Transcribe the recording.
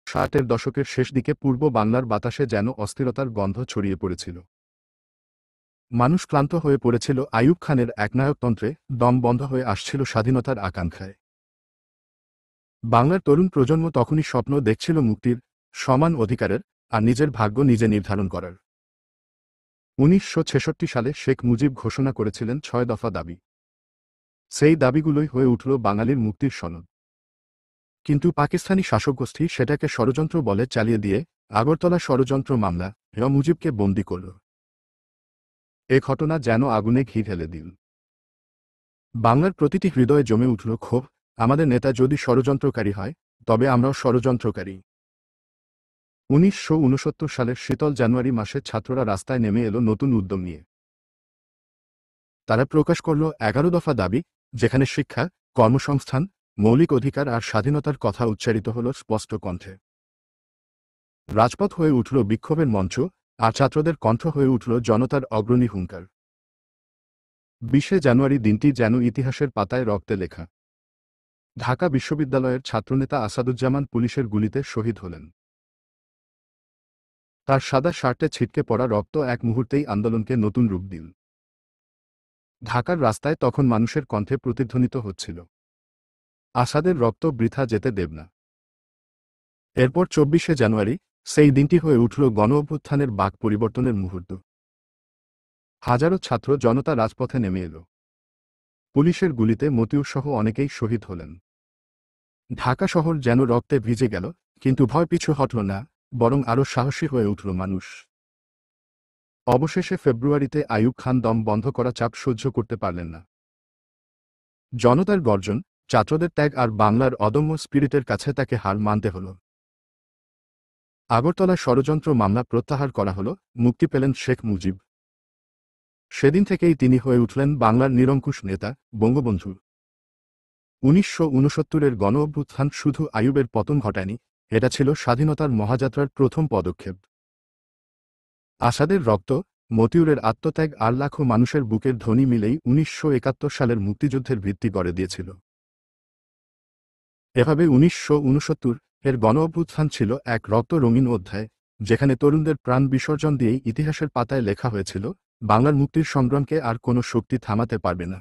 ষাটের দশকের শেষ দিকে পূর্ব বাংলার বাতাসে যেন অস্থিরতার গন্ধ ছড়িয়ে পড়েছিল। মানুষ ক্লান্ত হয়ে পড়েছিল আইয়ুব খানের একনায়কতন্ত্রে, দম বন্ধ হয়ে আসছিল স্বাধীনতার আকাঙ্ক্ষায়। বাংলার তরুণ প্রজন্ম তখনই স্বপ্ন দেখছিল মুক্তির, সমান অধিকারের, আর নিজের ভাগ্য নিজে নির্ধারণ করার। ১৯৬৬ সালে শেখ মুজিব ঘোষণা করেছিলেন ৬ দফা দাবি। সেই দাবিগুলোই হয়ে উঠল বাঙালির মুক্তির সনদ। কিন্তু পাকিস্তানি শাসকগোষ্ঠী সেটাকে ষড়যন্ত্র বলে চালিয়ে দিয়ে আগরতলা ষড়যন্ত্র মামলা মুজিবকে বন্দী করল। এ ঘটনা যেন আগুনে ঘি ঢেলে দিল। বাংলার প্রতিটি হৃদয়ে জমে উঠল ক্ষোভ, আমাদের নেতা যদি ষড়যন্ত্রকারী হয়, তবে আমরাও ষড়যন্ত্রকারী। ১৯৬৯ সালের শীতল জানুয়ারি মাসে ছাত্ররা রাস্তায় নেমে এলো নতুন উদ্যম নিয়ে। তারা প্রকাশ করল ১১ দফা দাবি, যেখানে শিক্ষা, কর্মসংস্থান, মৌলিক অধিকার আর স্বাধীনতার কথা উচ্চারিত হল স্পষ্ট কণ্ঠে। রাজপথ হয়ে উঠল বিক্ষোভের মঞ্চ, আর ছাত্রদের কণ্ঠ হয়ে উঠল জনতার অগ্রণী হুঙ্কার। ২০শে জানুয়ারি দিনটি যেন ইতিহাসের পাতায় রক্তে লেখা। ঢাকা বিশ্ববিদ্যালয়ের ছাত্রনেতা আসাদুজ্জামান পুলিশের গুলিতে শহীদ হলেন। তার সাদা শার্টে ছিটকে পড়া রক্ত এক মুহূর্তেই আন্দোলনকে নতুন রূপ দিল। ঢাকার রাস্তায় তখন মানুষের কণ্ঠে প্রতিধ্বনিত হচ্ছিল, আসাদের রক্ত বৃথা যেতে দেব না। এরপর ২৪শে জানুয়ারি, সেই দিনটি হয়ে উঠল গণ অভ্যুত্থানের বাক পরিবর্তনের মুহূর্ত। হাজারো ছাত্র জনতা রাজপথে নেমে এল। পুলিশের গুলিতে মতিউরসহ অনেকেই শহীদ হলেন। ঢাকা শহর যেন রক্তে ভিজে গেল, কিন্তু ভয় পিছু হটল না, বরং আরও সাহসী হয়ে উঠল মানুষ। অবশেষে ফেব্রুয়ারিতে আইয়ুব খান দম বন্ধ করা চাপ সহ্য করতে পারলেন না। জনতার গর্জন, ছাত্রদের ত্যাগ আর বাংলার অদম্য স্পিরিটের কাছে তাকে হার মানতে হল। আগরতলা ষড়যন্ত্র মামলা প্রত্যাহার করা হল, মুক্তি পেলেন শেখ মুজিব। সেদিন থেকেই তিনি হয়ে উঠলেন বাংলার নিরঙ্কুশ নেতা, বঙ্গবন্ধু। ১৯৬৯-এর গণ অভ্যুত্থান শুধু আইয়ুবের পতন ঘটায়নি, এটা ছিল স্বাধীনতার মহাযাত্রার প্রথম পদক্ষেপ। আসাদের রক্ত, মতিউরের আত্মত্যাগ আর লাখো মানুষের বুকের ধ্বনি মিলেই ১৯৭১ সালের মুক্তিযুদ্ধের ভিত্তি গড়ে দিয়েছিল। এভাবে ১৯৬৯-এর গণ অভ্যুত্থান ছিল এক রক্ত রঙিন অধ্যায়, যেখানে তরুণদের প্রাণ বিসর্জন দিয়েই ইতিহাসের পাতায় লেখা হয়েছিল, বাংলার মুক্তির সংগ্রামকে আর কোনো শক্তি থামাতে পারবে না।